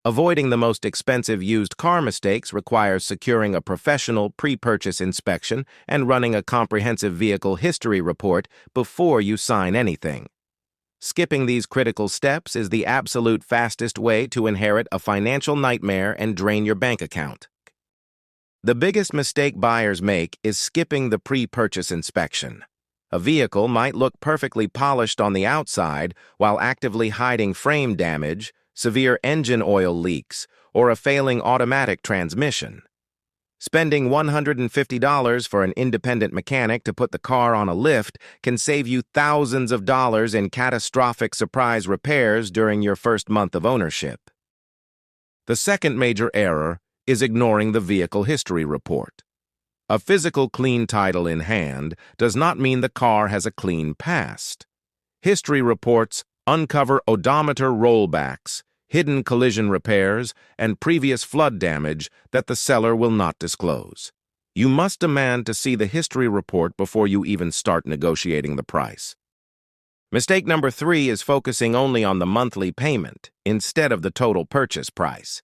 Avoiding the most expensive used car mistakes requires securing a professional pre-purchase inspection and running a comprehensive vehicle history report before you sign anything. Skipping these critical steps is the absolute fastest way to inherit a financial nightmare and drain your bank account. The biggest mistake buyers make is skipping the pre-purchase inspection. A vehicle might look perfectly polished on the outside while actively hiding frame damage, severe engine oil leaks, or a failing automatic transmission. Spending $150 for an independent mechanic to put the car on a lift can save you thousands of dollars in catastrophic surprise repairs during your first month of ownership. The second major error is ignoring the vehicle history report. A physical clean title in hand does not mean the car has a clean past. History reports uncover odometer rollbacks, hidden collision repairs, and previous flood damage that the seller will not disclose. You must demand to see the history report before you even start negotiating the price. Mistake number 3 is focusing only on the monthly payment instead of the total purchase price.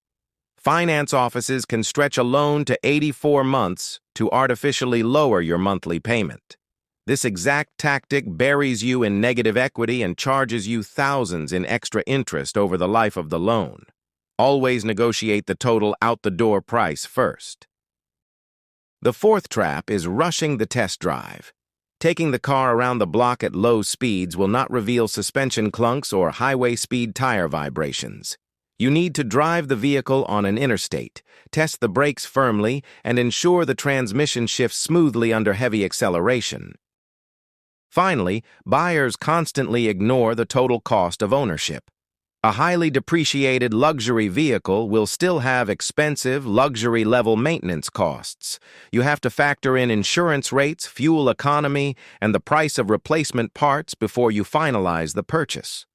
Finance offices can stretch a loan to 84 months to artificially lower your monthly payment. This exact tactic buries you in negative equity and charges you thousands in extra interest over the life of the loan. Always negotiate the total out-the-door price first. The fourth trap is rushing the test drive. Taking the car around the block at low speeds will not reveal suspension clunks or highway speed tire vibrations. You need to drive the vehicle on an interstate, test the brakes firmly, and ensure the transmission shifts smoothly under heavy acceleration. Finally, buyers constantly ignore the total cost of ownership. A highly depreciated luxury vehicle will still have expensive, luxury-level maintenance costs. You have to factor in insurance rates, fuel economy, and the price of replacement parts before you finalize the purchase.